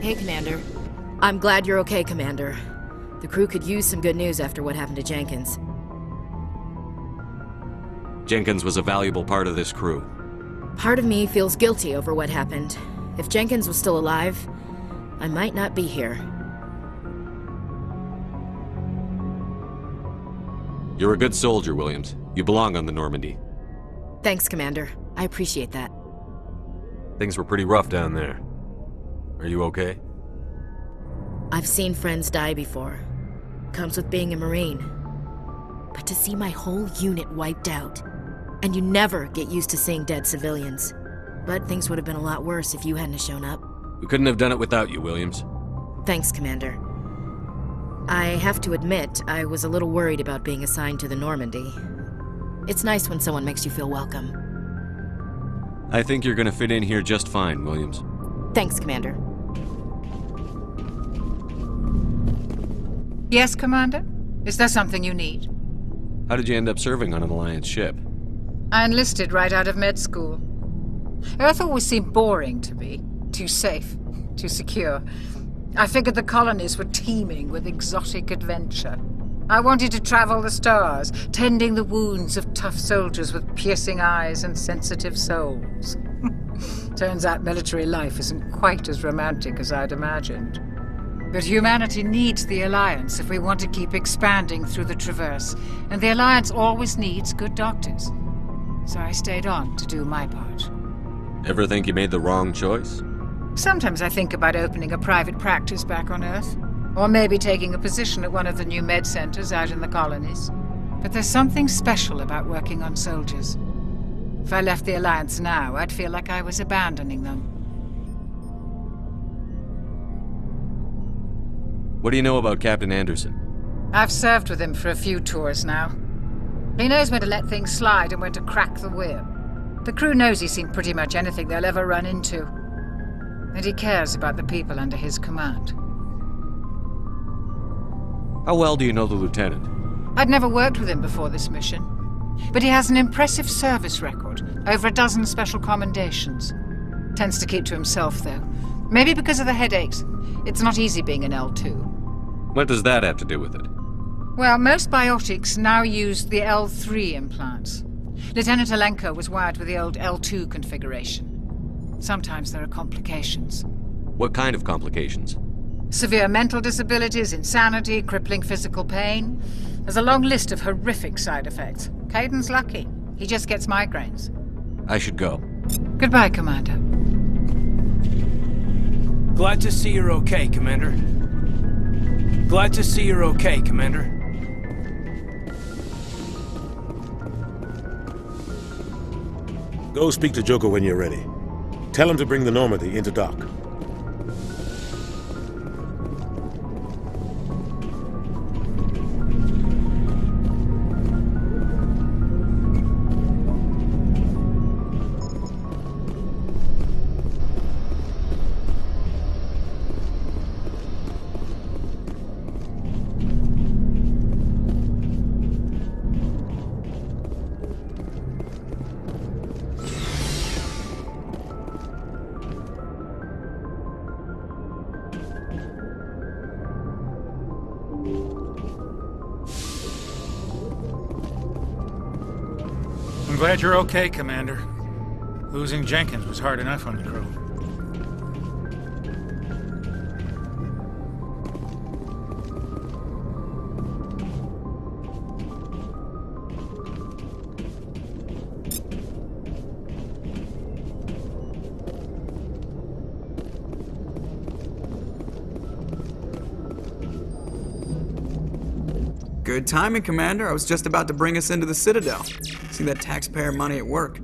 Hey, Commander. I'm glad you're okay, Commander. The crew could use some good news after what happened to Jenkins. Jenkins was a valuable part of this crew. Part of me feels guilty over what happened. If Jenkins was still alive, I might not be here. You're a good soldier, Williams. You belong on the Normandy. Thanks, Commander. I appreciate that. Things were pretty rough down there. Are you okay? I've seen friends die before. Comes with being a Marine. But to see my whole unit wiped out, and you never get used to seeing dead civilians. But things would have been a lot worse if you hadn't shown up. We couldn't have done it without you, Williams. Thanks, Commander. I have to admit, I was a little worried about being assigned to the Normandy. It's nice when someone makes you feel welcome. I think you're gonna fit in here just fine, Williams. Thanks, Commander. Yes, Commander? Is there something you need? How did you end up serving on an Alliance ship? I enlisted right out of med school. Earth always seemed boring to me. Too safe, too secure. I figured the colonies were teeming with exotic adventure. I wanted to travel the stars, tending the wounds of tough soldiers with piercing eyes and sensitive souls. Turns out military life isn't quite as romantic as I'd imagined. But humanity needs the Alliance if we want to keep expanding through the Traverse, and the Alliance always needs good doctors. So I stayed on to do my part. Ever think you made the wrong choice? Sometimes I think about opening a private practice back on Earth, or maybe taking a position at one of the new med centers out in the colonies. But there's something special about working on soldiers. If I left the Alliance now, I'd feel like I was abandoning them. What do you know about Captain Anderson? I've served with him for a few tours now. He knows when to let things slide and when to crack the whip. The crew knows he's seen pretty much anything they'll ever run into. And he cares about the people under his command. How well do you know the lieutenant? I'd never worked with him before this mission. But he has an impressive service record, over a dozen special commendations. Tends to keep to himself, though. Maybe because of the headaches. It's not easy being an L2. What does that have to do with it? Well, most biotics now use the L3 implants. Lieutenant Alenko was wired with the old L2 configuration. Sometimes there are complications. What kind of complications? Severe mental disabilities, insanity, crippling physical pain. There's a long list of horrific side effects. Caden's lucky. He just gets migraines. I should go. Goodbye, Commander. Glad to see you're okay, Commander. Glad to see you're okay, Commander. Go speak to Joker when you're ready. Tell him to bring the Normandy into dock. I'm glad you're okay, Commander. Losing Jenkins was hard enough on the crew. Good timing, Commander. I was just about to bring us into the Citadel. See that taxpayer money at work.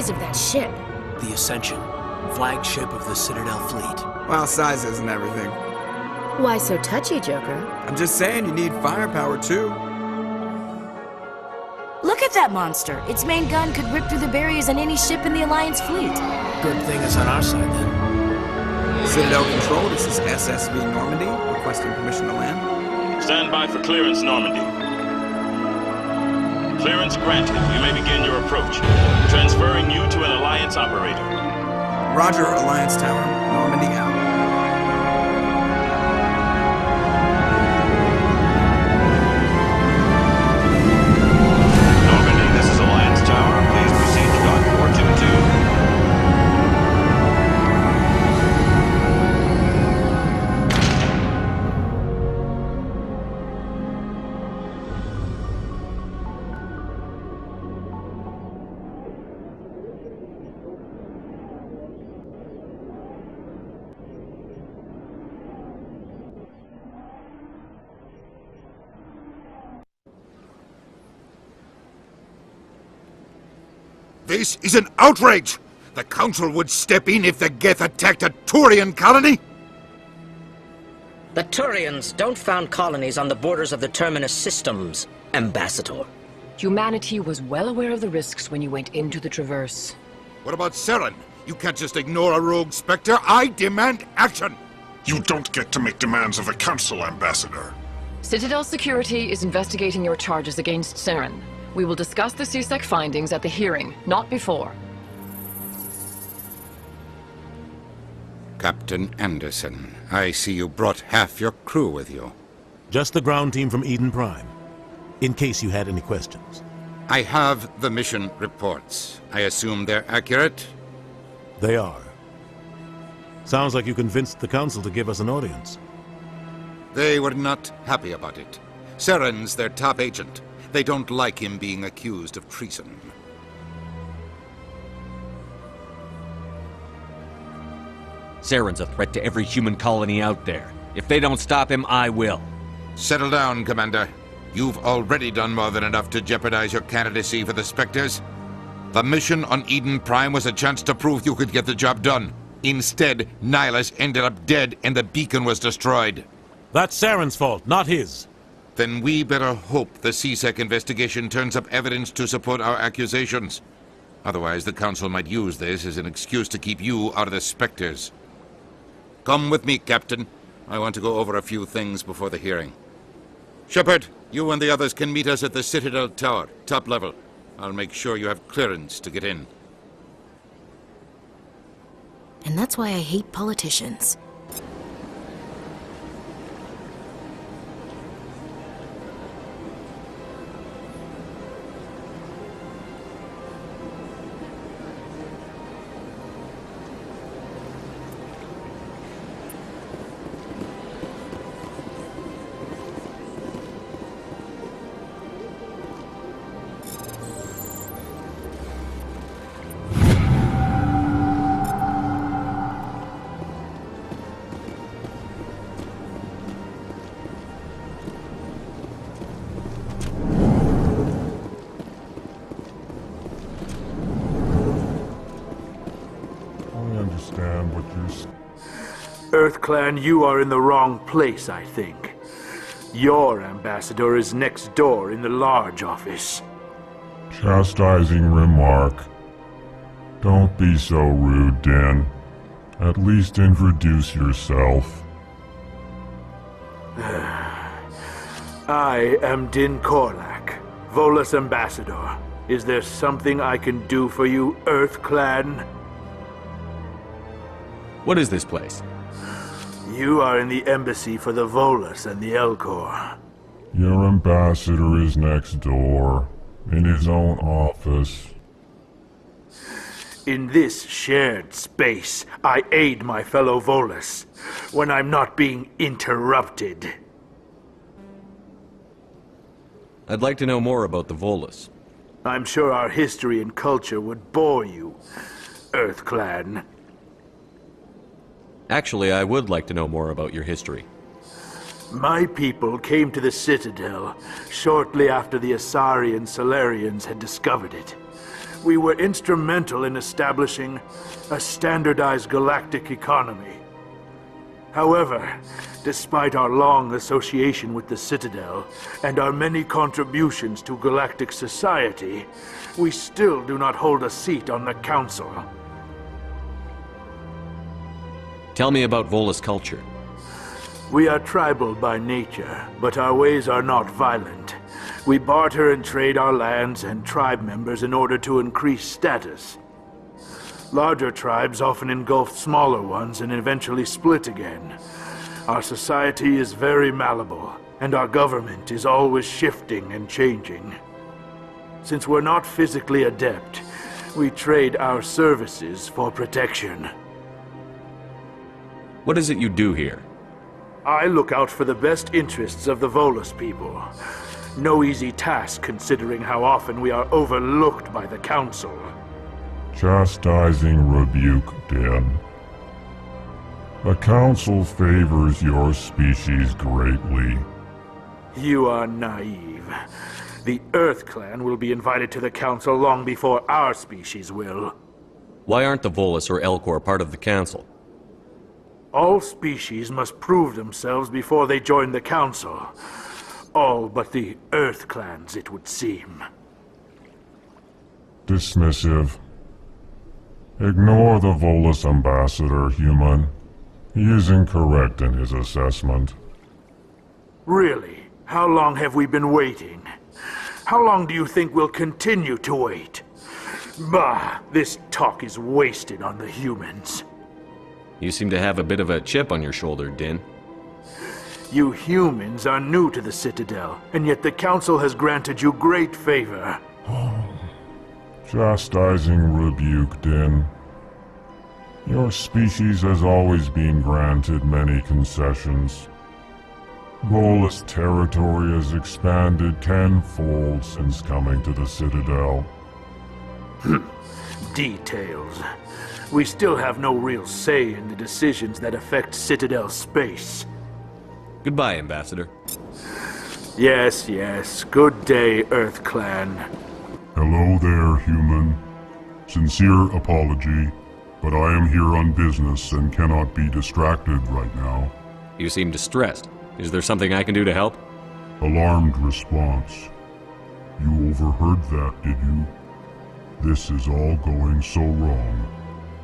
size of that ship? The Ascension, flagship of the Citadel fleet. Well, size isn't everything. Why so touchy, Joker? I'm just saying you need firepower too. Look at that monster. Its main gun could rip through the barriers on any ship in the Alliance fleet. Good thing it's on our side then. Citadel Control, this is SSV Normandy, requesting permission to land. Stand by for clearance, Normandy. Clearance granted. You may begin your approach. Transferring you to an Alliance operator. Roger, Alliance Tower, Normandy out. Normandy, this is Alliance Tower. Please proceed to dock 422. This is an outrage! The Council would step in if the Geth attacked a Turian colony? The Turians don't found colonies on the borders of the Terminus systems, Ambassador. Humanity was well aware of the risks when you went into the Traverse. What about Saren? You can't just ignore a rogue Spectre. I demand action! You don't get to make demands of the Council, Ambassador. Citadel Security is investigating your charges against Saren. We will discuss the CSEC findings at the hearing, not before. Captain Anderson, I see you brought half your crew with you. Just the ground team from Eden Prime, in case you had any questions. I have the mission reports. I assume they're accurate? They are. Sounds like you convinced the Council to give us an audience. They were not happy about it. Saren's their top agent. They don't like him being accused of treason. Saren's a threat to every human colony out there. If they don't stop him, I will. Settle down, Commander. You've already done more than enough to jeopardize your candidacy for the Spectres. The mission on Eden Prime was a chance to prove you could get the job done. Instead, Nihilus ended up dead and the beacon was destroyed. That's Saren's fault, not his. Then we better hope the CSEC investigation turns up evidence to support our accusations. Otherwise, the Council might use this as an excuse to keep you out of the Spectres. Come with me, Captain. I want to go over a few things before the hearing. Shepard, you and the others can meet us at the Citadel Tower, top level. I'll make sure you have clearance to get in. And that's why I hate politicians. EarthClan, you are in the wrong place, I think. Your ambassador is next door in the large office. Chastising remark. Don't be so rude, Din. At least introduce yourself. I am Din Korlak, Volus ambassador. Is there something I can do for you, EarthClan? What is this place? You are in the embassy for the Volus and the Elcor. Your ambassador is next door, in his own office. In this shared space, I aid my fellow Volus when I'm not being interrupted. I'd like to know more about the Volus. I'm sure our history and culture would bore you, EarthClan. Actually, I would like to know more about your history. My people came to the Citadel shortly after the Asari and Solarians had discovered it. We were instrumental in establishing a standardized galactic economy. However, despite our long association with the Citadel and our many contributions to galactic society, we still do not hold a seat on the Council. Tell me about Volus culture. We are tribal by nature, but our ways are not violent. We barter and trade our lands and tribe members in order to increase status. Larger tribes often engulf smaller ones and eventually split again. Our society is very malleable, and our government is always shifting and changing. Since we're not physically adept, we trade our services for protection. What is it you do here? I look out for the best interests of the Volus people. No easy task considering how often we are overlooked by the Council. Chastising rebuke, Den. The Council favors your species greatly. You are naive. The Earth Clan will be invited to the Council long before our species will. Why aren't the Volus or Elcor part of the Council? All species must prove themselves before they join the Council. All but the Earth Clans, it would seem. Dismissive. Ignore the Volus ambassador, human. He is incorrect in his assessment. Really? How long have we been waiting? How long do you think we'll continue to wait? Bah, this talk is wasted on the humans. You seem to have a bit of a chip on your shoulder, Din. You humans are new to the Citadel, and yet the Council has granted you great favor. Chastising rebuke, Din. Your species has always been granted many concessions. Volus territory has expanded tenfold since coming to the Citadel. Details. We still have no real say in the decisions that affect Citadel space. Goodbye, Ambassador. Yes, yes. Good day, Earth Clan. Hello there, human. Sincere apology, but I am here on business and cannot be distracted right now. You seem distressed. Is there something I can do to help? Alarmed response. You overheard that, did you? This is all going so wrong,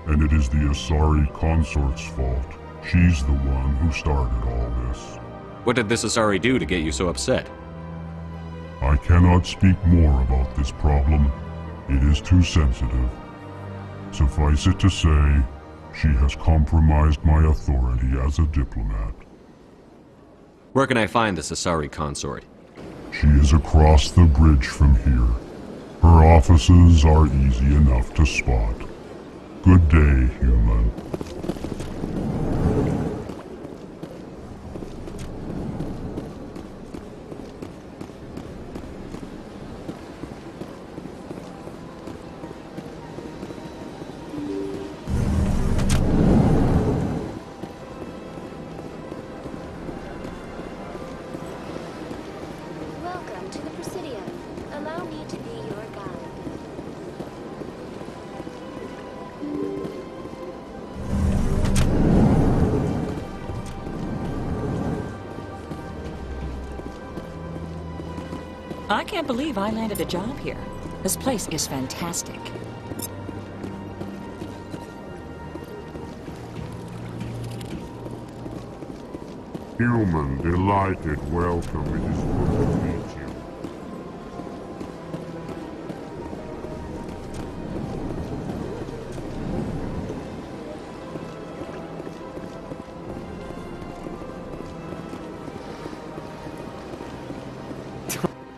and it is the Asari consort's fault. She's the one who started all this. What did this Asari do to get you so upset? I cannot speak more about this problem. It is too sensitive. Suffice it to say, she has compromised my authority as a diplomat. Where can I find this Asari consort? She is across the bridge from here. Her offices are easy enough to spot. Good day, human. I can't believe I landed a job here. This place is fantastic. Human, delighted welcome. It is good to meet you.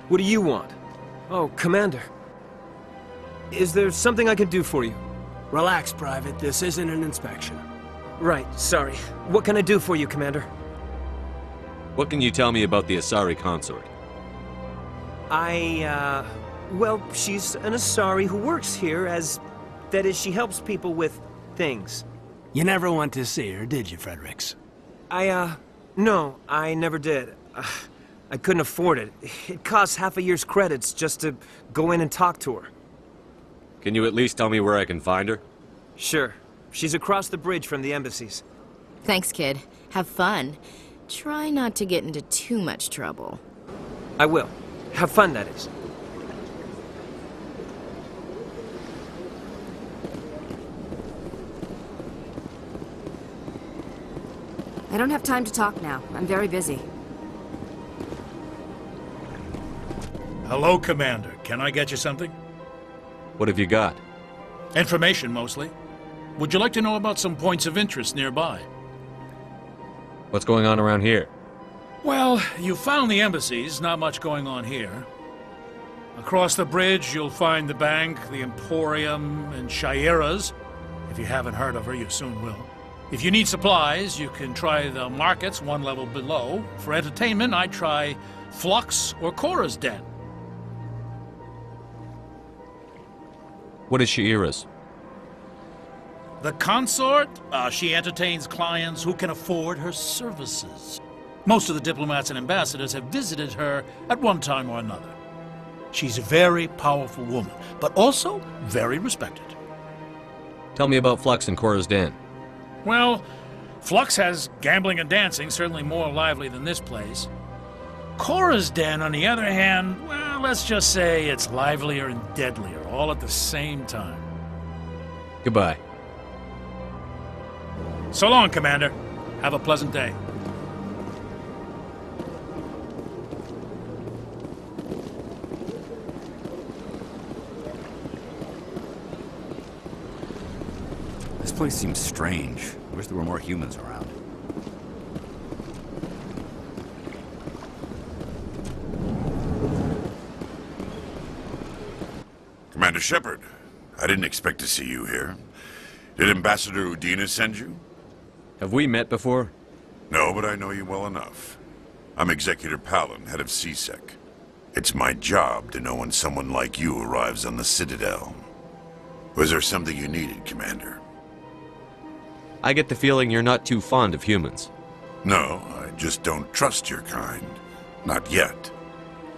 What do you want? Oh, Commander. Is there something I can do for you? Relax, Private. This isn't an inspection. Right, sorry. What can I do for you, Commander? What can you tell me about the Asari consort? Well, she's an Asari who works here as... That is, she helps people with things. You never went to see her, did you, Fredericks? No, I never did. I couldn't afford it. It costs half a year's credits just to go in and talk to her. Can you at least tell me where I can find her? Sure. She's across the bridge from the embassies. Thanks, kid. Have fun. Try not to get into too much trouble. I will. Have fun, that is. I don't have time to talk now. I'm very busy. Hello, Commander. Can I get you something? What have you got? Information, mostly. Would you like to know about some points of interest nearby? What's going on around here? Well, you found the embassies. Not much going on here. Across the bridge, you'll find the bank, the Emporium, and Shaira's. If you haven't heard of her, you soon will. If you need supplies, you can try the markets one level below. For entertainment, I'd try Flux or Cora's Den. What is Shaira's? The consort? She entertains clients who can afford her services. Most of the diplomats and ambassadors have visited her at one time or another. She's a very powerful woman, but also very respected. Tell me about Flux and Cora's Den. Well, Flux has gambling and dancing, certainly more lively than this place. Cora's Den, on the other hand, well, let's just say it's livelier and deadlier, all at the same time. Goodbye. So long, Commander. Have a pleasant day. This place seems strange. I wish there were more humans around. Commander Shepard, I didn't expect to see you here. Did Ambassador Udina send you? Have we met before? No, but I know you well enough. I'm Executor Palin, head of CSEC. It's my job to know when someone like you arrives on the Citadel. Was there something you needed, Commander? I get the feeling you're not too fond of humans. No, I just don't trust your kind. Not yet.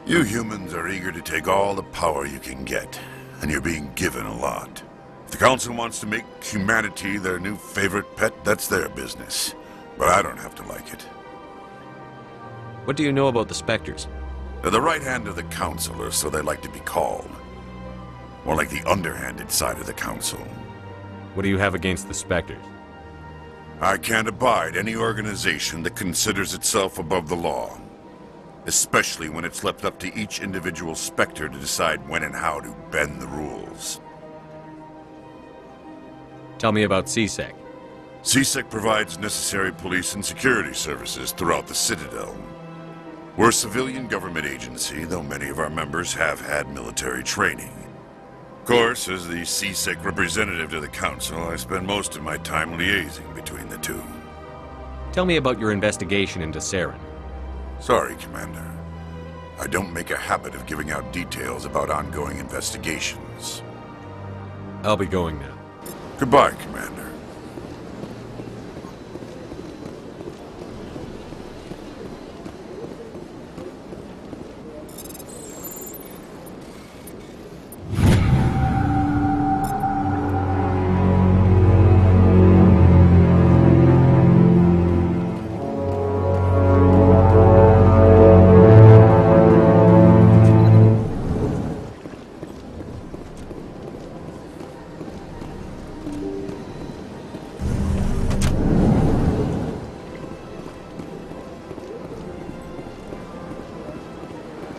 You humans are eager to take all the power you can get, and you're being given a lot. If the Council wants to make humanity their new favorite pet, that's their business. But I don't have to like it. What do you know about the Spectres? They're the right hand of the Council, or so they like to be called. More like the underhanded side of the Council. What do you have against the Spectres? I can't abide any organization that considers itself above the law. Especially when it's left up to each individual Spectre to decide when and how to bend the rules. Tell me about CSEC. CSEC provides necessary police and security services throughout the Citadel. We're a civilian government agency, though many of our members have had military training. Of course, as the CSEC representative to the Council, I spend most of my time liaising between the two. Tell me about your investigation into Saren. Sorry, Commander. I don't make a habit of giving out details about ongoing investigations. I'll be going now. Goodbye, Commander.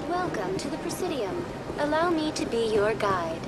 Welcome to the Presidium. Allow me to be your guide.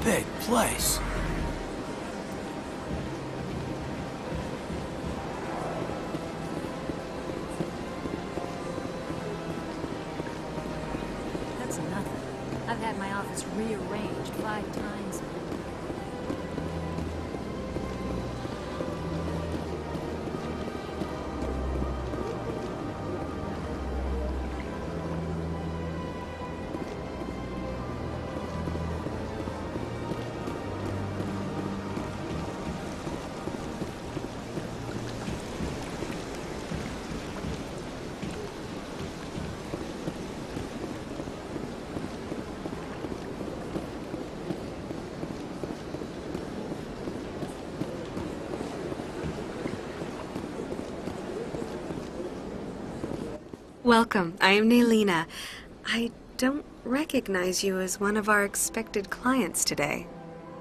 Big place. That's nothing. I've had my office rearranged 5 times. Welcome. I am Nelina. I don't recognize you as one of our expected clients today.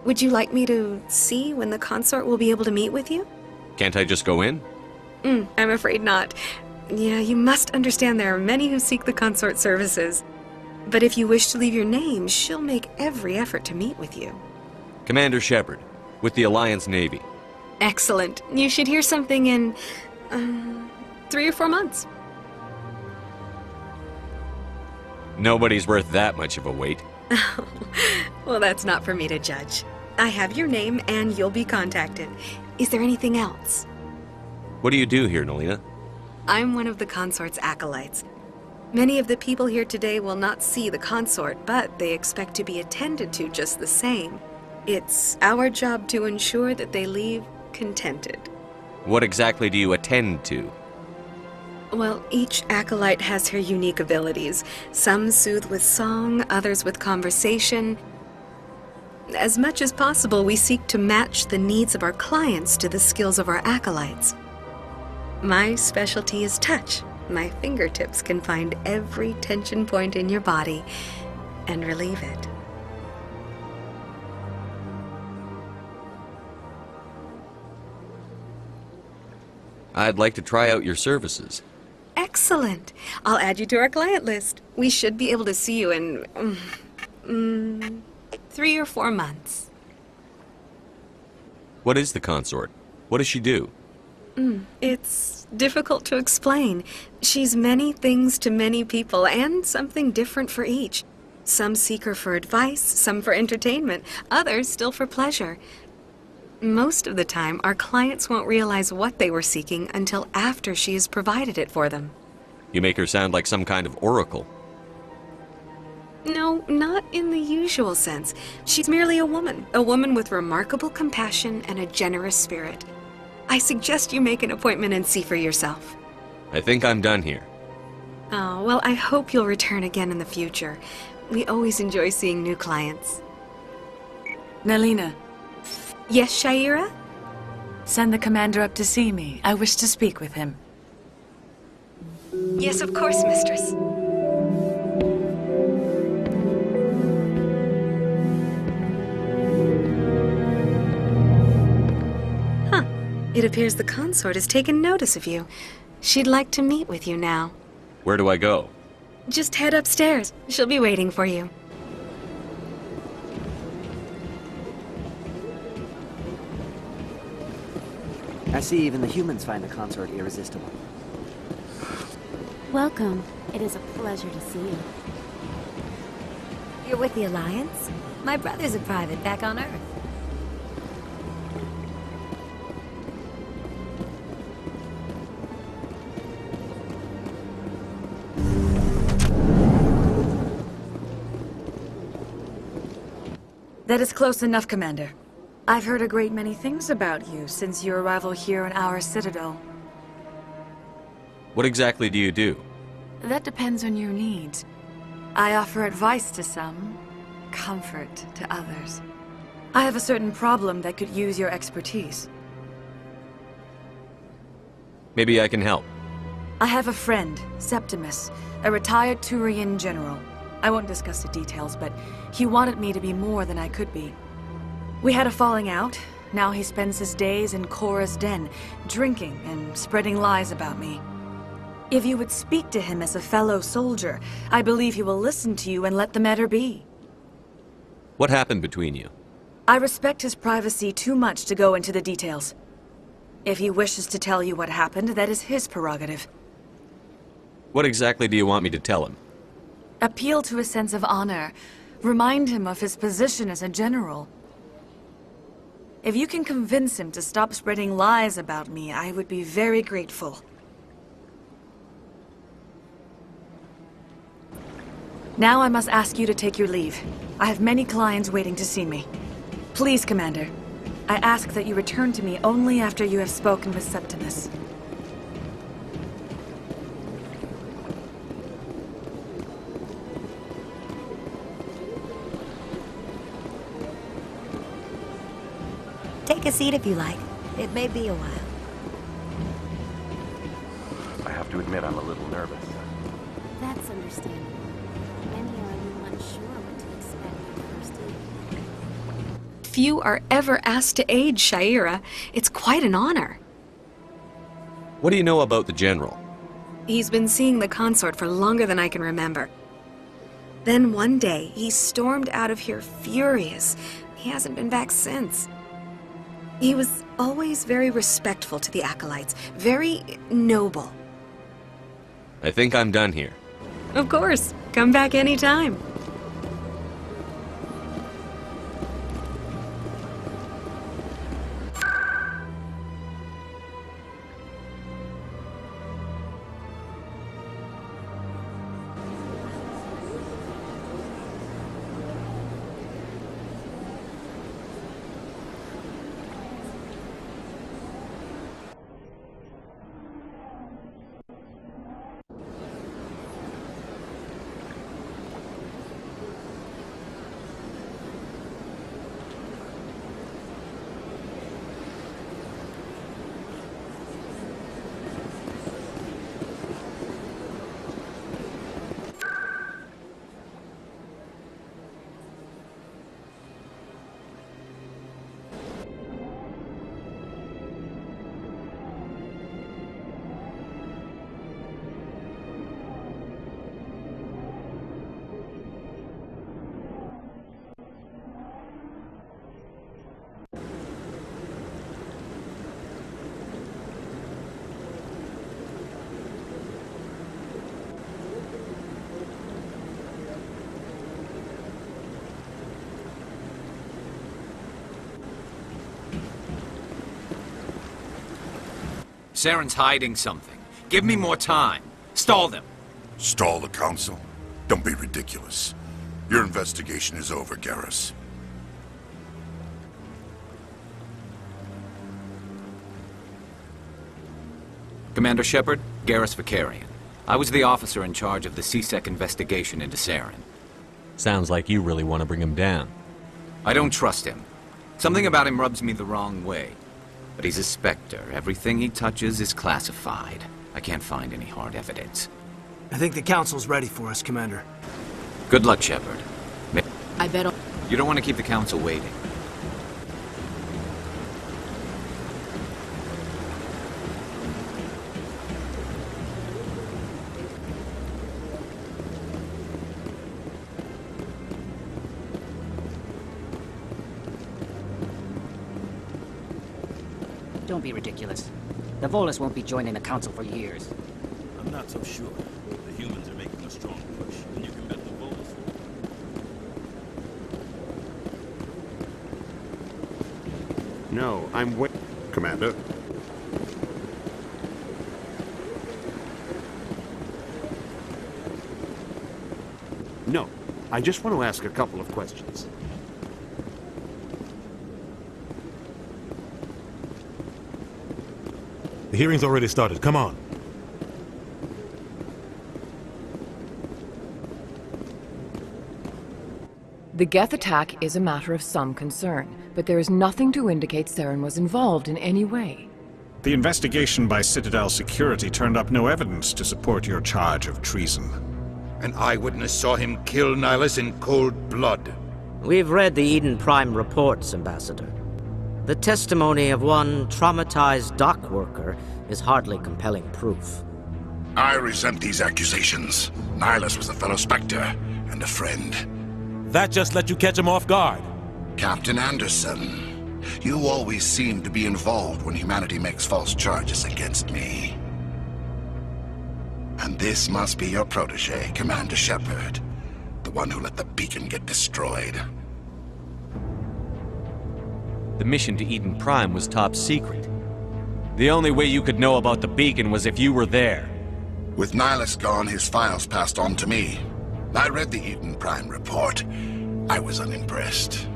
Would you like me to see when the consort will be able to meet with you? Can't I just go in? I'm afraid not. Yeah, you must understand there are many who seek the consort services. But if you wish to leave your name, she'll make every effort to meet with you. Commander Shepard, with the Alliance Navy. Excellent. You should hear something in 3 or 4 months. Nobody's worth that much of a wait. Well, that's not for me to judge. I have your name and you'll be contacted. Is there anything else? What do you do here, Nelina? I'm one of the consort's acolytes. Many of the people here today will not see the consort, but they expect to be attended to just the same. It's our job to ensure that they leave contented. What exactly do you attend to? Well, each acolyte has her unique abilities. Some soothe with song, others with conversation. As much as possible, we seek to match the needs of our clients to the skills of our acolytes. My specialty is touch. My fingertips can find every tension point in your body and relieve it. I'd like to try out your services. Excellent. I'll add you to our client list. We should be able to see you in 3 or 4 months. What is the consort? What does she do? It's difficult to explain. She's many things to many people, and something different for each. Some seek her for advice, some for entertainment, others still for pleasure. Most of the time, our clients won't realize what they were seeking until after she has provided it for them. You make her sound like some kind of oracle. No, not in the usual sense. She's merely a woman with remarkable compassion and a generous spirit. I suggest you make an appointment and see for yourself. I think I'm done here. Oh, well, I hope you'll return again in the future. We always enjoy seeing new clients. Nelina. Yes, Shaira? Send the commander up to see me. I wish to speak with him. Yes, of course, mistress. It appears the consort has taken notice of you. She'd like to meet with you now. Where do I go? Just head upstairs. She'll be waiting for you. I see even the humans find the consort irresistible. Welcome. It is a pleasure to see you. You're with the Alliance? My brother's a private back on Earth. That is close enough, Commander. I've heard a great many things about you since your arrival here in our citadel. What exactly do you do? That depends on your needs. I offer advice to some, comfort to others. I have a certain problem that could use your expertise. Maybe I can help. I have a friend, Septimus, a retired Turian general. I won't discuss the details, but he wanted me to be more than I could be. We had a falling out. Now he spends his days in Cora's den, drinking and spreading lies about me. If you would speak to him as a fellow soldier, I believe he will listen to you and let the matter be. What happened between you? I respect his privacy too much to go into the details. If he wishes to tell you what happened, that is his prerogative. What exactly do you want me to tell him? Appeal to his sense of honor. Remind him of his position as a general. If you can convince him to stop spreading lies about me, I would be very grateful. Now I must ask you to take your leave. I have many clients waiting to see me. Please, Commander, I ask that you return to me only after you have spoken with Septimus. Take a seat if you like. It may be a while. I have to admit I'm a little nervous. That's understandable. Many are a little unsure what to expect at first evening. Few are ever asked to aid Sha'ira. It's quite an honor. What do you know about the General? He's been seeing the consort for longer than I can remember. Then one day, he stormed out of here furious. He hasn't been back since. He was always very respectful to the acolytes, very noble. I think I'm done here. Of course. Come back anytime. Saren's hiding something. Give me more time. Stall them. Stall the Council? Don't be ridiculous. Your investigation is over, Garrus. Commander Shepard, Garrus Vakarian. I was the officer in charge of the C-Sec investigation into Saren. Sounds like you really want to bring him down. I don't trust him. Something about him rubs me the wrong way. But he's a Spectre. Everything he touches is classified. I can't find any hard evidence. I think the Council's ready for us, Commander. Good luck, Shepard. I bet You don't want to keep the Council waiting. Don't be ridiculous. The Volus won't be joining the Council for years. I'm not so sure. The humans are making a strong push, and you can bet the Volus will. No, I'm waiting, Commander. No, I just want to ask a couple of questions. The hearing's already started. Come on. The Geth attack is a matter of some concern, but there is nothing to indicate Saren was involved in any way. The investigation by Citadel Security turned up no evidence to support your charge of treason. An eyewitness saw him kill Nihilus in cold blood. We've read the Eden Prime reports, Ambassador. The testimony of one traumatized dock worker is hardly compelling proof. I resent these accusations. Nihilus was a fellow Spectre and a friend. That just let you catch him off guard. Captain Anderson, you always seem to be involved when humanity makes false charges against me. And this must be your protege, Commander Shepard, the one who let the beacon get destroyed. The mission to Eden Prime was top secret. The only way you could know about the beacon was if you were there. With Nihilus gone, his files passed on to me. I read the Eden Prime report. I was unimpressed.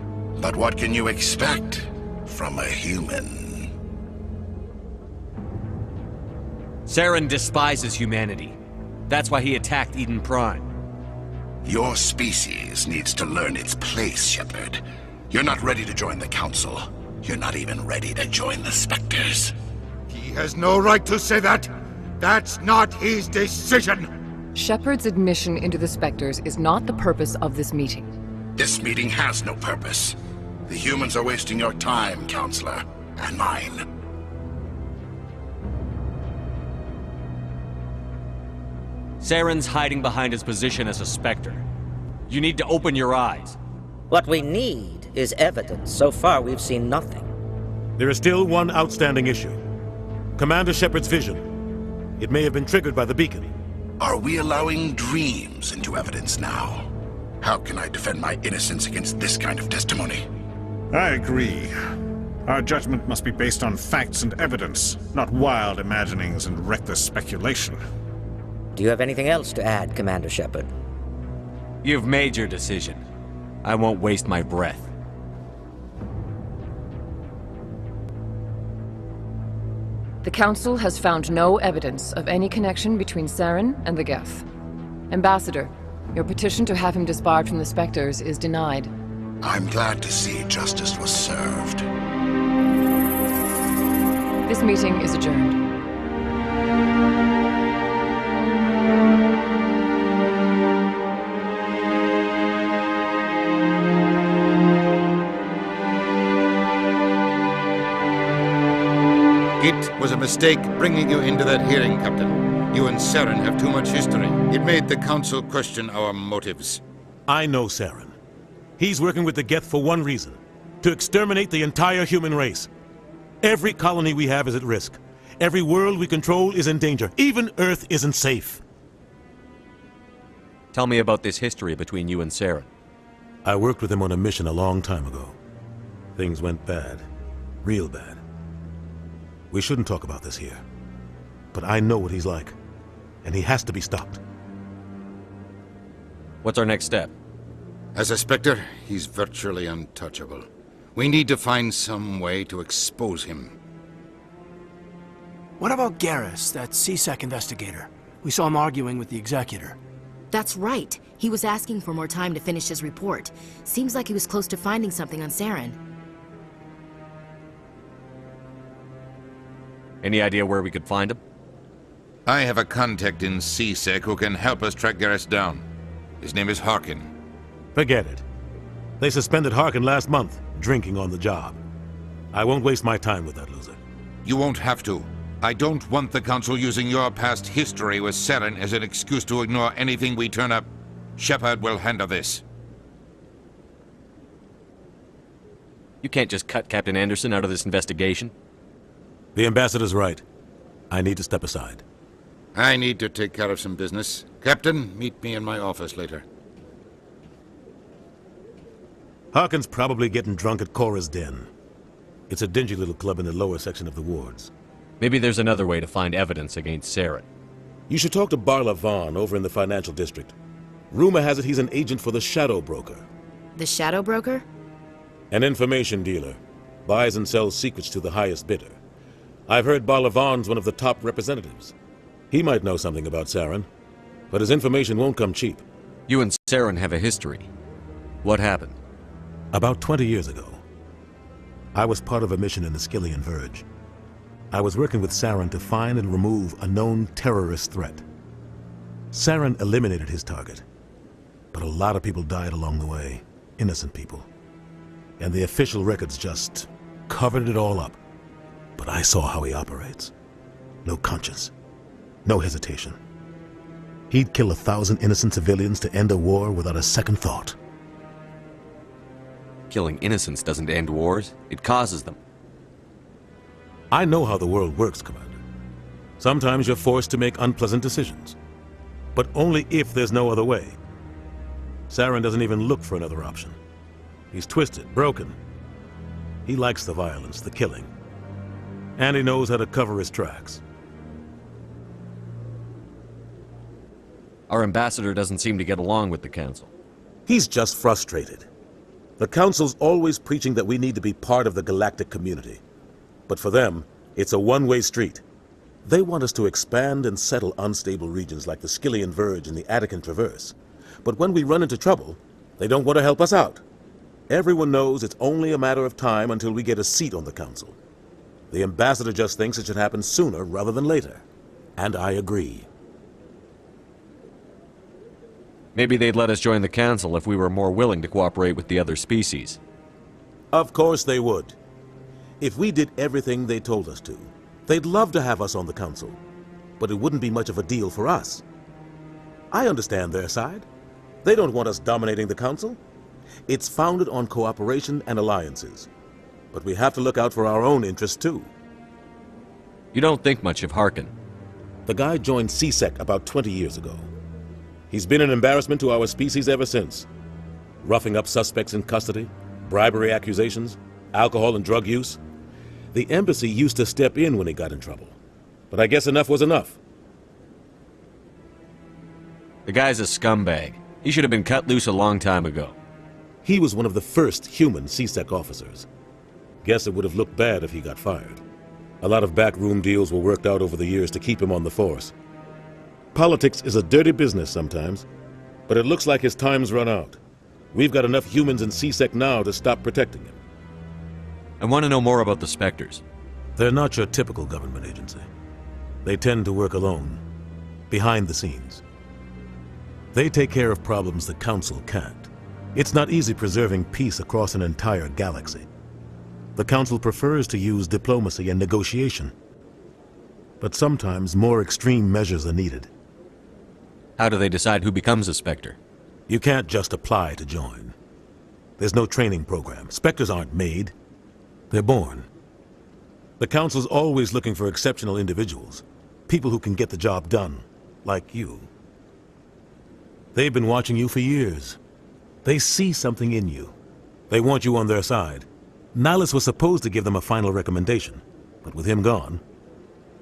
But what can you expect from a human? Saren despises humanity. That's why he attacked Eden Prime. Your species needs to learn its place, Shepard. You're not ready to join the Council. You're not even ready to join the Spectres. He has no right to say that. That's not his decision. Shepard's admission into the Spectres is not the purpose of this meeting. This meeting has no purpose. The humans are wasting your time, Counselor, and mine. Saren's hiding behind his position as a Spectre. You need to open your eyes. What we need is evidence. So far, we've seen nothing. There is still one outstanding issue. Commander Shepard's vision. It may have been triggered by the beacon. Are we allowing dreams into evidence now? How can I defend my innocence against this kind of testimony? I agree. Our judgment must be based on facts and evidence, not wild imaginings and reckless speculation. Do you have anything else to add, Commander Shepard? You've made your decision. I won't waste my breath. The Council has found no evidence of any connection between Saren and the Geth. Ambassador, your petition to have him disbarred from the Spectres is denied. I'm glad to see justice was served. This meeting is adjourned. It was a mistake bringing you into that hearing, Captain. You and Saren have too much history. It made the Council question our motives. I know Saren. He's working with the Geth for one reason. To exterminate the entire human race. Every colony we have is at risk. Every world we control is in danger. Even Earth isn't safe. Tell me about this history between you and Saren. I worked with him on a mission a long time ago. Things went bad. Real bad. We shouldn't talk about this here. But I know what he's like. And he has to be stopped. What's our next step? As a Spectre, he's virtually untouchable. We need to find some way to expose him. What about Garrus, that C-Sec investigator? We saw him arguing with the Executor. That's right. He was asking for more time to finish his report. Seems like he was close to finding something on Saren. Any idea where we could find him? I have a contact in C-Sec who can help us track Garrus down. His name is Harkin. Forget it. They suspended Harkin last month, drinking on the job. I won't waste my time with that loser. You won't have to. I don't want the Council using your past history with Saren as an excuse to ignore anything we turn up. Shepard will handle this. You can't just cut Captain Anderson out of this investigation. The Ambassador's right. I need to step aside. I need to take care of some business. Captain, meet me in my office later. Harkin's probably getting drunk at Cora's Den. It's a dingy little club in the lower section of the wards. Maybe there's another way to find evidence against Saren. You should talk to Barla Vaughn over in the financial district. Rumor has it he's an agent for the Shadow Broker. The Shadow Broker? An information dealer. Buys and sells secrets to the highest bidder. I've heard Barla Vaughn's one of the top representatives. He might know something about Saren, but his information won't come cheap. You and Saren have a history. What happened? About 20 years ago, I was part of a mission in the Skillian Verge. I was working with Saren to find and remove a known terrorist threat. Saren eliminated his target, but a lot of people died along the way, innocent people. And the official records just covered it all up. But I saw how he operates. No conscience, no hesitation. He'd kill 1,000 innocent civilians to end a war without a second thought. Killing innocents doesn't end wars, it causes them. I know how the world works, Commander. Sometimes you're forced to make unpleasant decisions. But only if there's no other way. Saren doesn't even look for another option. He's twisted, broken. He likes the violence, the killing. And he knows how to cover his tracks. Our ambassador doesn't seem to get along with the Council. He's just frustrated. The Council's always preaching that we need to be part of the galactic community. But for them, it's a one-way street. They want us to expand and settle unstable regions like the Skillian Verge and the Attican Traverse. But when we run into trouble, they don't want to help us out. Everyone knows it's only a matter of time until we get a seat on the Council. The Ambassador just thinks it should happen sooner rather than later. And I agree. Maybe they'd let us join the Council if we were more willing to cooperate with the other species. Of course they would. If we did everything they told us to, they'd love to have us on the Council. But it wouldn't be much of a deal for us. I understand their side. They don't want us dominating the Council. It's founded on cooperation and alliances. But we have to look out for our own interests, too. You don't think much of Harkin. The guy joined CSEC about 20 years ago. He's been an embarrassment to our species ever since. Roughing up suspects in custody, bribery accusations, alcohol and drug use. The embassy used to step in when he got in trouble. But I guess enough was enough. The guy's a scumbag. He should have been cut loose a long time ago. He was one of the first human CSEC officers. Guess it would have looked bad if he got fired. A lot of backroom deals were worked out over the years to keep him on the force. Politics is a dirty business sometimes, but it looks like his time's run out. We've got enough humans in CSEC now to stop protecting him. I want to know more about the Spectres. They're not your typical government agency. They tend to work alone, behind the scenes. They take care of problems the Council can't. It's not easy preserving peace across an entire galaxy. The Council prefers to use diplomacy and negotiation. But sometimes more extreme measures are needed. How do they decide who becomes a Spectre? You can't just apply to join. There's no training program. Spectres aren't made. They're born. The Council's always looking for exceptional individuals. People who can get the job done, like you. They've been watching you for years. They see something in you. They want you on their side. Nihilus was supposed to give them a final recommendation, but with him gone,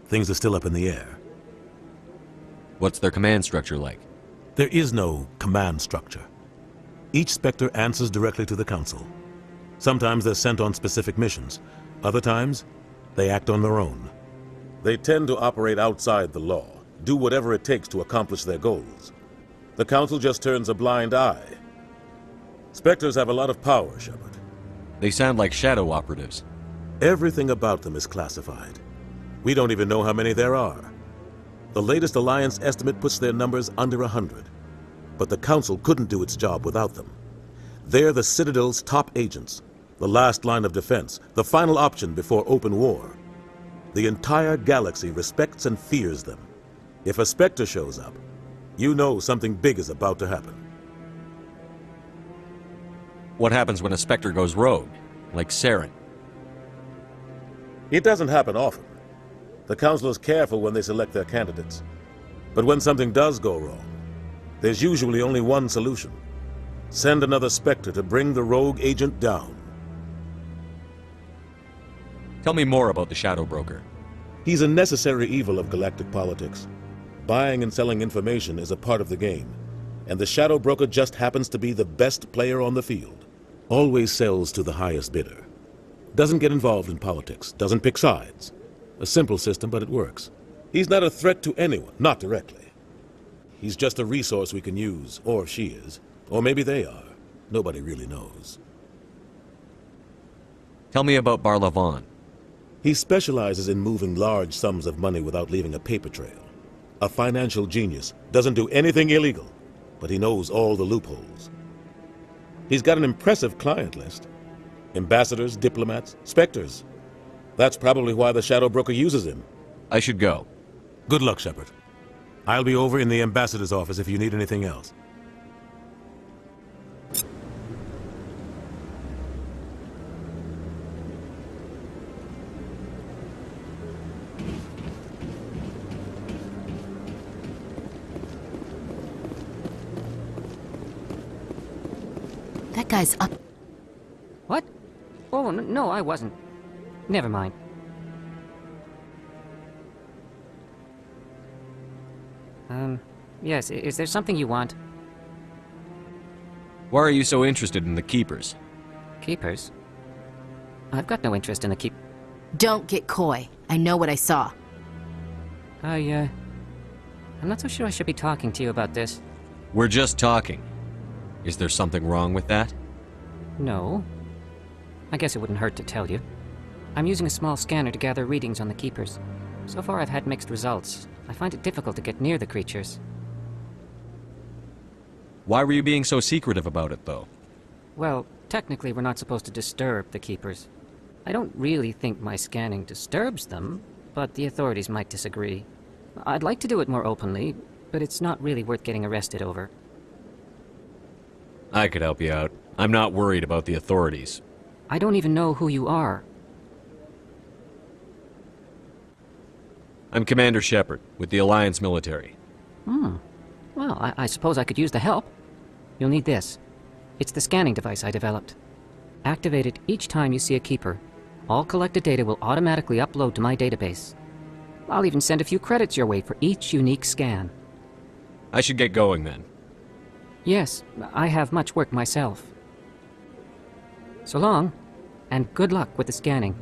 things are still up in the air. What's their command structure like? There is no command structure. Each Spectre answers directly to the Council. Sometimes they're sent on specific missions. Other times, they act on their own. They tend to operate outside the law, do whatever it takes to accomplish their goals. The Council just turns a blind eye. Spectres have a lot of power, Shepard. They sound like shadow operatives. Everything about them is classified. We don't even know how many there are. The latest Alliance estimate puts their numbers under 100. But the Council couldn't do its job without them. They're the Citadel's top agents, the last line of defense, the final option before open war. The entire galaxy respects and fears them. If a Spectre shows up, you know something big is about to happen. What happens when a Spectre goes rogue, like Saren? It doesn't happen often. The Council is careful when they select their candidates. But when something does go wrong, there's usually only one solution. Send another Spectre to bring the rogue agent down. Tell me more about the Shadow Broker. He's a necessary evil of galactic politics. Buying and selling information is a part of the game, and the Shadow Broker just happens to be the best player on the field. Always sells to the highest bidder. Doesn't get involved in politics, doesn't pick sides. A simple system, but it works. He's not a threat to anyone, not directly. He's just a resource we can use, or she is. Or maybe they are. Nobody really knows. Tell me about Barlavon. He specializes in moving large sums of money without leaving a paper trail. A financial genius, doesn't do anything illegal, but he knows all the loopholes. He's got an impressive client list. Ambassadors, diplomats, Spectres. That's probably why the Shadow Broker uses him. I should go. Good luck, Shepard. I'll be over in the Ambassador's office if you need anything else. That guy's up. What? Oh, no, I wasn't. Never mind. Yes, is there something you want? Why are you so interested in the Keepers? Keepers? I've got no interest in the keep... Don't get coy. I know what I saw. I'm not so sure I should be talking to you about this. We're just talking. Is there something wrong with that? No. I guess it wouldn't hurt to tell you. I'm using a small scanner to gather readings on the Keepers. So far I've had mixed results. I find it difficult to get near the creatures. Why were you being so secretive about it, though? Well, technically we're not supposed to disturb the Keepers. I don't really think my scanning disturbs them, but the authorities might disagree. I'd like to do it more openly, but it's not really worth getting arrested over. I could help you out. I'm not worried about the authorities. I don't even know who you are. I'm Commander Shepard, with the Alliance military. Well, I suppose I could use the help. You'll need this. It's the scanning device I developed. Activate it each time you see a Keeper. All collected data will automatically upload to my database. I'll even send a few credits your way for each unique scan. I should get going then. Yes, I have much work myself. So long, and good luck with the scanning.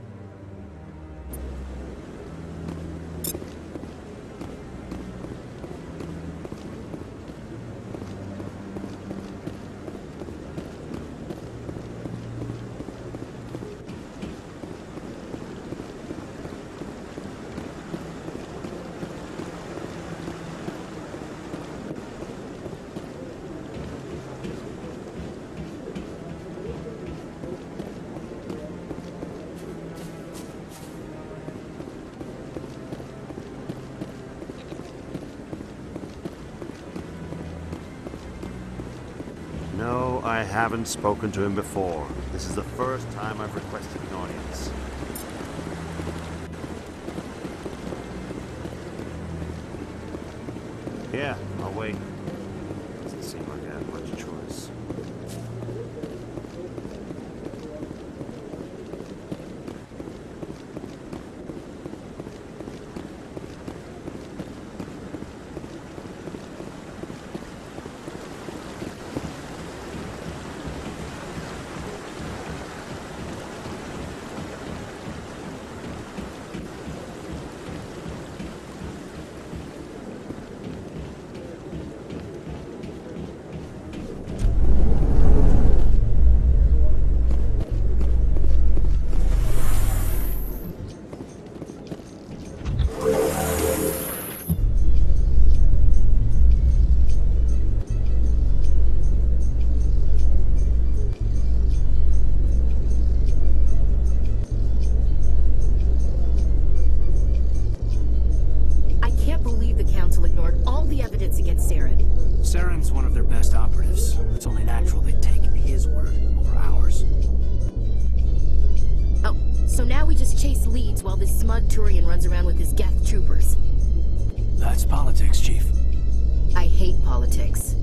No, I haven't spoken to him before. This is the first time I've requested an audience. Yeah, I'll wait. Doesn't seem like I have much choice. Saren's one of their best operatives. It's only natural they'd take his word over ours. Oh, so now we just chase leads while this smug Turian runs around with his Geth troopers. That's politics, Chief. I hate politics.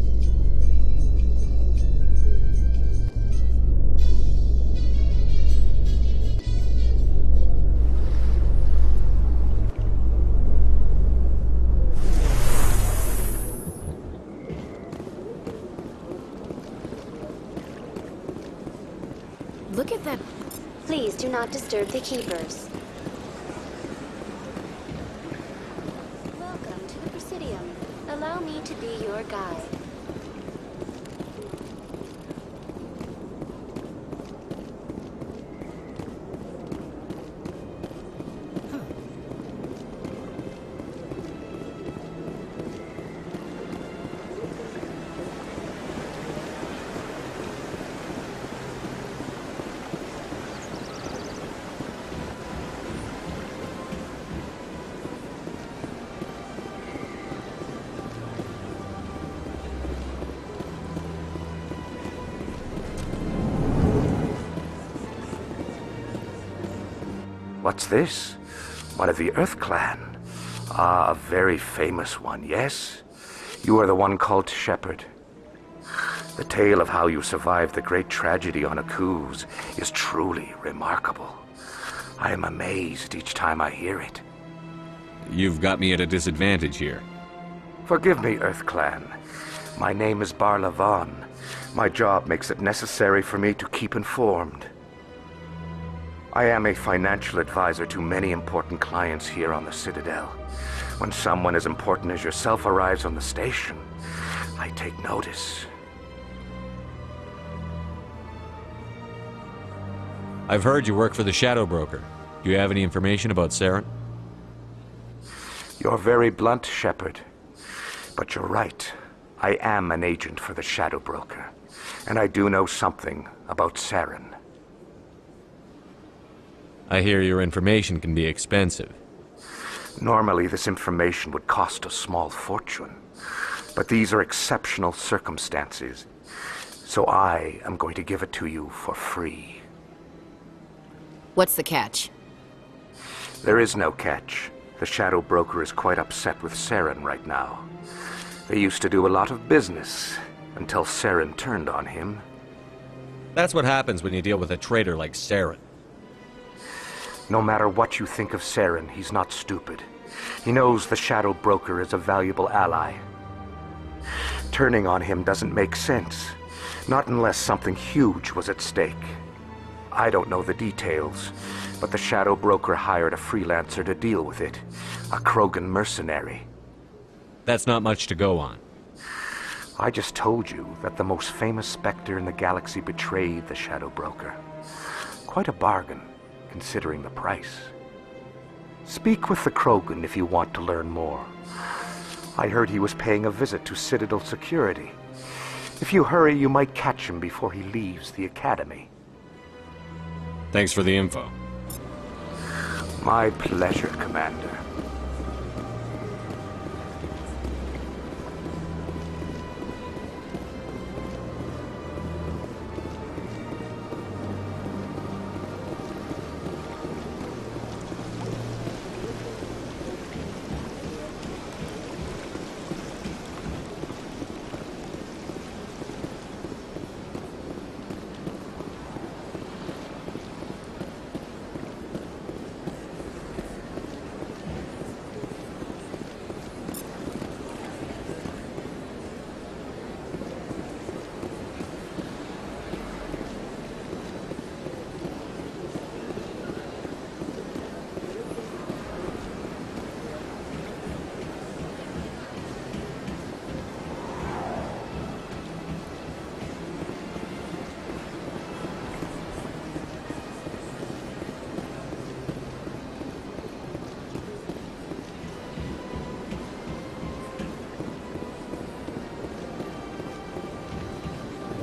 Look at that. Please do not disturb the Keepers. Welcome to the Presidium. Allow me to be your guide. What's this? One of the Earth Clan. Ah, a very famous one, yes? You are the one called Shepard. The tale of how you survived the great tragedy on Akuz is truly remarkable. I am amazed each time I hear it. You've got me at a disadvantage here. Forgive me, Earth Clan. My name is Barla Vaughn. My job makes it necessary for me to keep informed. I am a financial advisor to many important clients here on the Citadel. When someone as important as yourself arrives on the station, I take notice. I've heard you work for the Shadow Broker. Do you have any information about Saren? You're very blunt, Shepard. But you're right. I am an agent for the Shadow Broker, and I do know something about Saren. I hear your information can be expensive. Normally, this information would cost a small fortune, but these are exceptional circumstances, so I am going to give it to you for free. What's the catch? There is no catch. The Shadow Broker is quite upset with Saren right now. They used to do a lot of business, until Saren turned on him. That's what happens when you deal with a traitor like Saren. No matter what you think of Saren, he's not stupid. He knows the Shadow Broker is a valuable ally. Turning on him doesn't make sense. Not unless something huge was at stake. I don't know the details, but the Shadow Broker hired a freelancer to deal with it. A Krogan mercenary. That's not much to go on. I just told you that the most famous Spectre in the galaxy betrayed the Shadow Broker. Quite a bargain, considering the price. Speak with the Krogan if you want to learn more. I heard he was paying a visit to Citadel security. If you hurry, you might catch him before he leaves the Academy. Thanks for the info. My pleasure, Commander.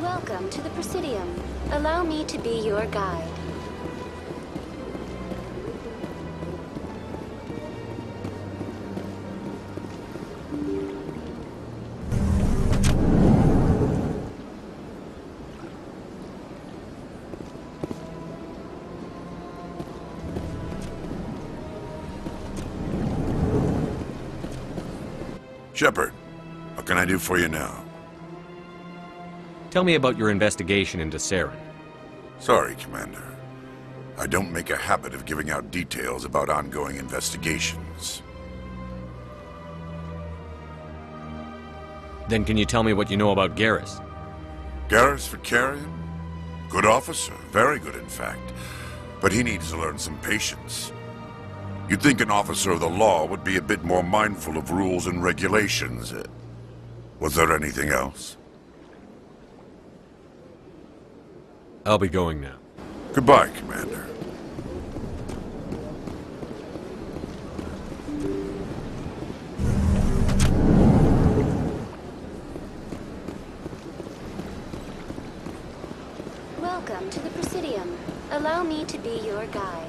Welcome to the Presidium. Allow me to be your guide. Shepard, what can I do for you now? Tell me about your investigation into Saren. Sorry, Commander. I don't make a habit of giving out details about ongoing investigations. Then can you tell me what you know about Garrus? Garrus Vakarian? Good officer, very good in fact. But he needs to learn some patience. You'd think an officer of the law would be a bit more mindful of rules and regulations. Was there anything else? I'll be going now. Goodbye, Commander. Welcome to the Presidium. Allow me to be your guide.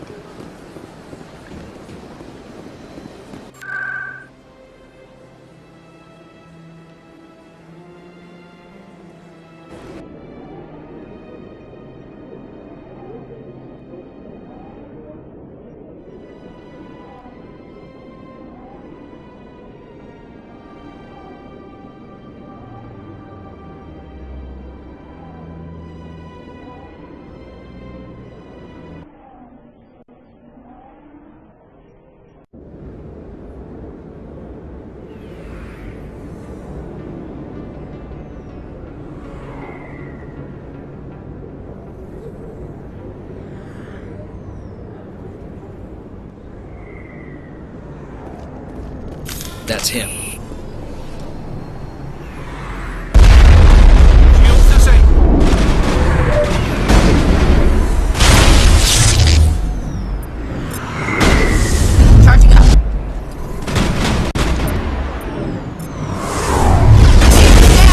That's him. Charging up. Down.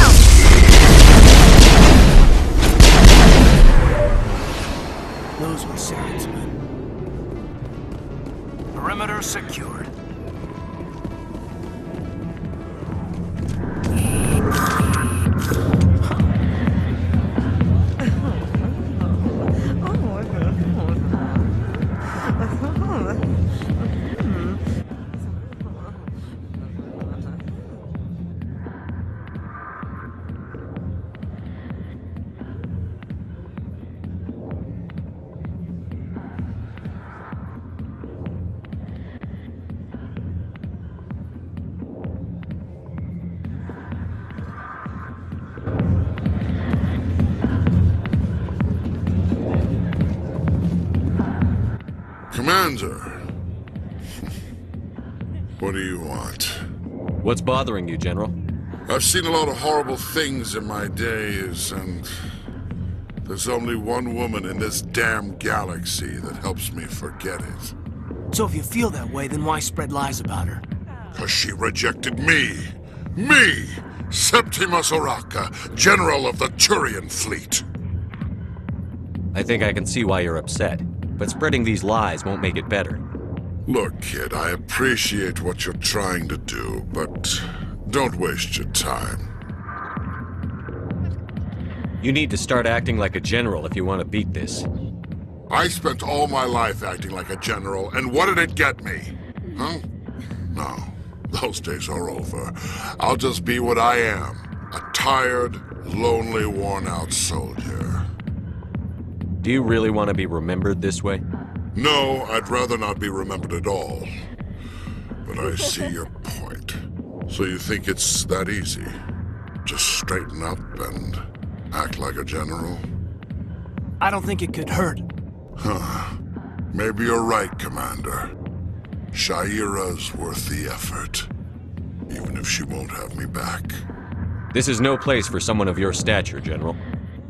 Commander. What do you want? What's bothering you, General? I've seen a lot of horrible things in my days, and there's only one woman in this damn galaxy that helps me forget it. So if you feel that way, then why spread lies about her? 'Cause she rejected me! Me! Septimus Oraka, General of the Turian Fleet! I think I can see why you're upset, but spreading these lies won't make it better. Look, kid, I appreciate what you're trying to do, but don't waste your time. You need to start acting like a general if you want to beat this. I spent all my life acting like a general, and what did it get me? Huh? No, those days are over. I'll just be what I am, a tired, lonely, worn-out soldier. Do you really want to be remembered this way? No, I'd rather not be remembered at all. But I see your point. So you think it's that easy? Just straighten up and act like a general? I don't think it could hurt. Huh. Maybe you're right, Commander. Sha'ira's worth the effort. Even if she won't have me back. This is no place for someone of your stature, General.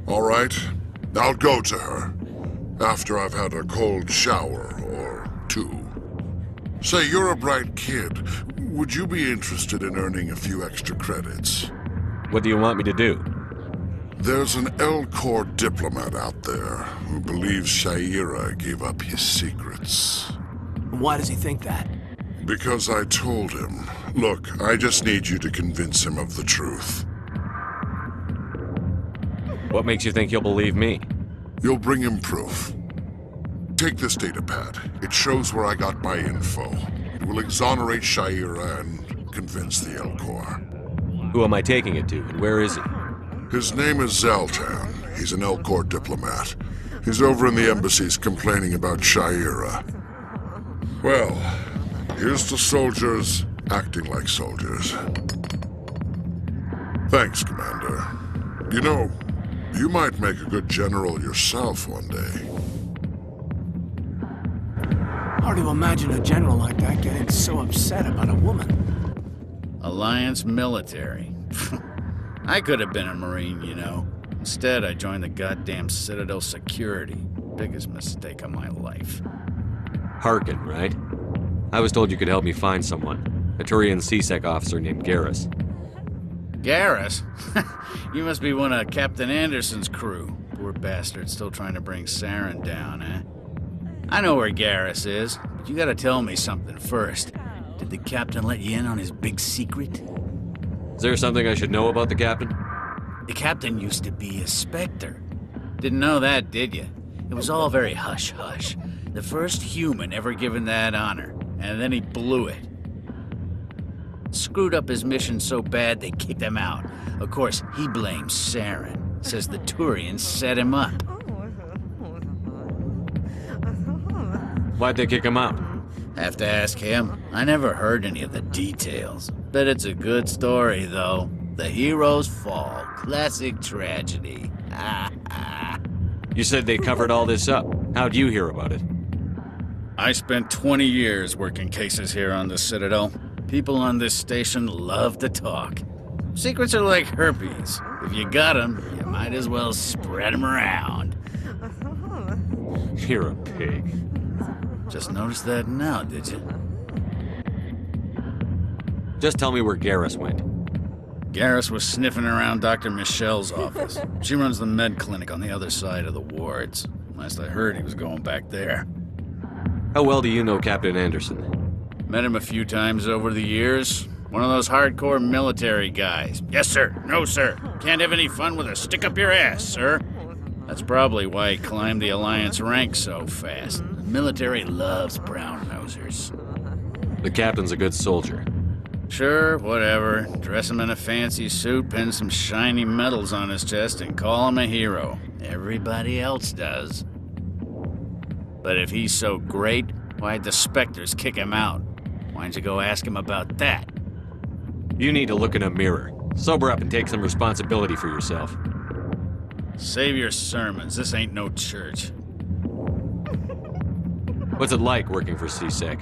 All right. I'll go to her. After I've had a cold shower or two. Say, you're a bright kid. Would you be interested in earning a few extra credits? What do you want me to do? There's an L-Corps diplomat out there who believes Sha'ira gave up his secrets. Why does he think that? Because I told him. Look, I just need you to convince him of the truth. What makes you think he'll believe me? You'll bring him proof. Take this datapad. It shows where I got my info. It will exonerate Sha'ira and convince the L-Corps. Who am I taking it to, and where is he? His name is Zaltan. He's an L-Corps diplomat. He's over in the embassies complaining about Sha'ira. Well, here's to soldiers acting like soldiers. Thanks, Commander. You know, you might make a good general yourself one day. Hard to imagine a general like that getting so upset about a woman. Alliance military. I could have been a Marine, you know. Instead, I joined the goddamn Citadel security. Biggest mistake of my life. Harkin, right? I was told you could help me find someone. A Turian C-Sec officer named Garrus. Garrus? You must be one of Captain Anderson's crew. Poor bastard, still trying to bring Saren down, eh? I know where Garrus is, but you gotta tell me something first. Did the captain let you in on his big secret? Is there something I should know about the captain? The captain used to be a Spectre. Didn't know that, did you? It was all very hush-hush. The first human ever given that honor, and then he blew it. Screwed up his mission so bad they kicked him out. Of course, he blames Saren. Says the Turians set him up. Why'd they kick him out? Have to ask him. I never heard any of the details. Bet it's a good story, though. The hero's fall. Classic tragedy. You said they covered all this up. How'd you hear about it? I spent 20 years working cases here on the Citadel. People on this station love to talk. Secrets are like herpes. If you got them, you might as well spread them around. You're a pig. Just noticed that now, did you? Just tell me where Garrus went. Garrus was sniffing around Dr. Michelle's office. She runs the med clinic on the other side of the wards. Last I heard, he was going back there. How well do you know Captain Anderson? Met him a few times over the years. One of those hardcore military guys. Yes, sir. No, sir. Can't have any fun with a stick up your ass, sir. That's probably why he climbed the Alliance ranks so fast. The military loves brown-nosers. The captain's a good soldier. Sure, whatever. Dress him in a fancy suit, pin some shiny medals on his chest, and call him a hero. Everybody else does. But if he's so great, why'd the Spectres kick him out? Why don't you go ask him about that? You need to look in a mirror. Sober up and take some responsibility for yourself. Save your sermons. This ain't no church. What's it like working for C-Sec?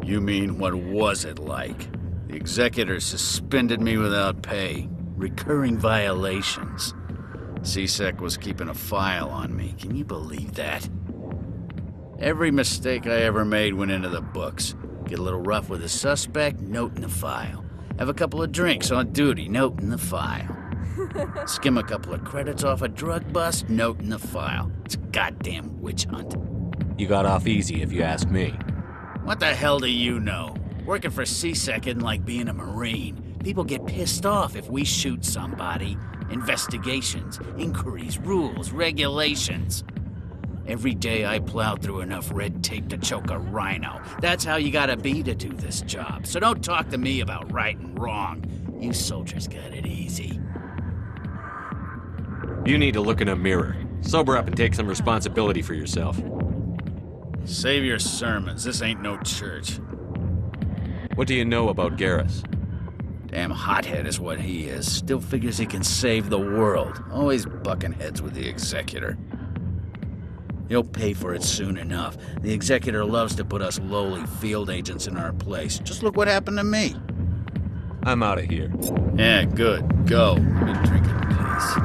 You mean, what was it like? The executor suspended me without pay. Recurring violations. C-Sec was keeping a file on me. Can you believe that? Every mistake I ever made went into the books. Get a little rough with a suspect, note in the file. Have a couple of drinks on duty, note in the file. Skim a couple of credits off a drug bust, note in the file. It's a goddamn witch hunt. You got off easy, if you ask me. What the hell do you know? Working for C-Sec isn't like being a Marine. People get pissed off if we shoot somebody. Investigations, inquiries, rules, regulations. Every day I plowed through enough red tape to choke a rhino. That's how you gotta be to do this job. So don't talk to me about right and wrong. You soldiers got it easy. You need to look in a mirror. Sober up and take some responsibility for yourself. Save your sermons. This ain't no church. What do you know about Garrus? Damn hothead is what he is. Still figures he can save the world. Always bucking heads with the executor. He'll pay for it soon enough. The executor loves to put us lowly field agents in our place. Just look what happened to me. I'm out of here. Yeah, good. Go. Let me drink in peace.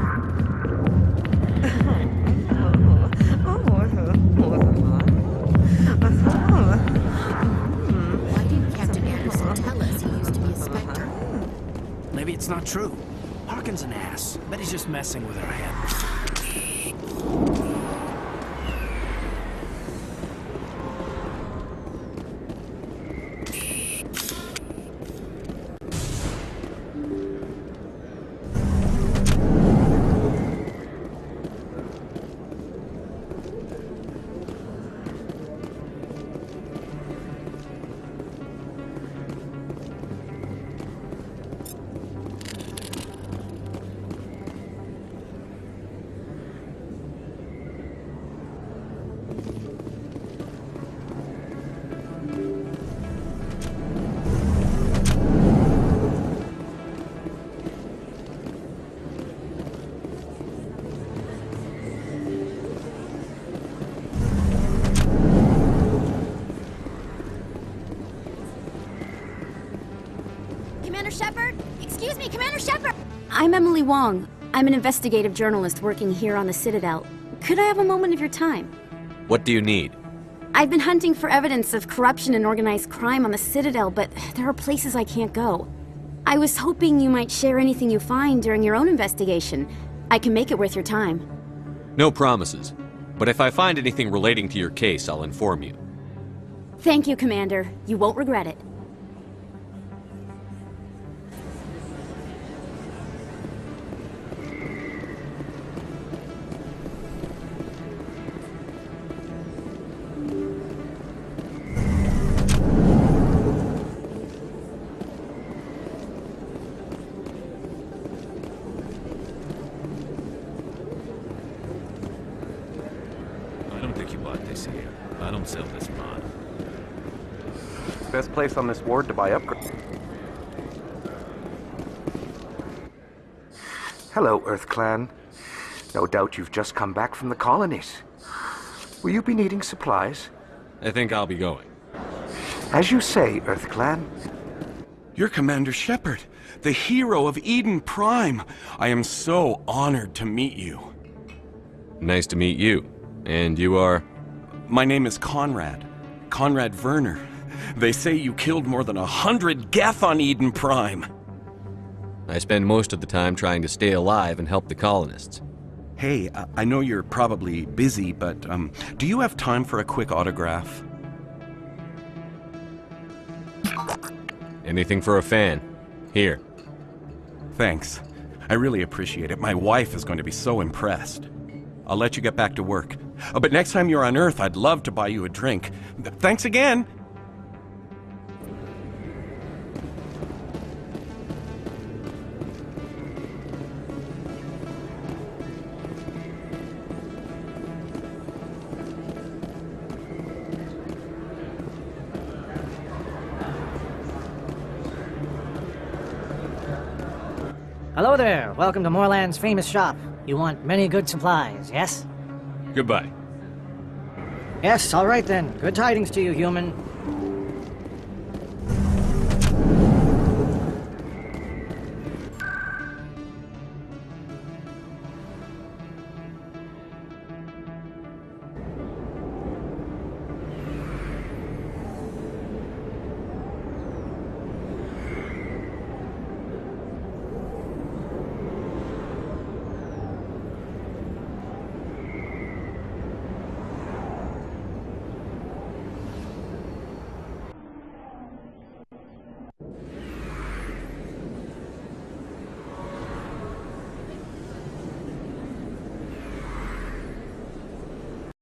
Why didn't Captain Anderson tell us he used to be a Spectre? Maybe it's not true. Harkin's an ass. Bet he's just messing with our head. Excuse me, Commander Shepard! I'm Emily Wong. I'm an investigative journalist working here on the Citadel. Could I have a moment of your time? What do you need? I've been hunting for evidence of corruption and organized crime on the Citadel, but there are places I can't go. I was hoping you might share anything you find during your own investigation. I can make it worth your time. No promises. But if I find anything relating to your case, I'll inform you. Thank you, Commander. You won't regret it. Sell this mod. Best place on this ward to buy upgrades. Hello, Earth Clan. No doubt you've just come back from the colonies. Will you be needing supplies? I think I'll be going. As you say, Earth Clan. You're Commander Shepard, the hero of Eden Prime. I am so honored to meet you. Nice to meet you. And you are? My name is Conrad. Conrad Werner. They say you killed more than 100 Geth on Eden Prime. I spend most of the time trying to stay alive and help the colonists. Hey, I know you're probably busy, but do you have time for a quick autograph? Anything for a fan. Here. Thanks. I really appreciate it. My wife is going to be so impressed. I'll let you get back to work. But next time you're on Earth, I'd love to buy you a drink. Thanks again! Hello there. Welcome to Moorland's famous shop. You want many good supplies, yes? Goodbye. Yes, all right then. Good tidings to you, human.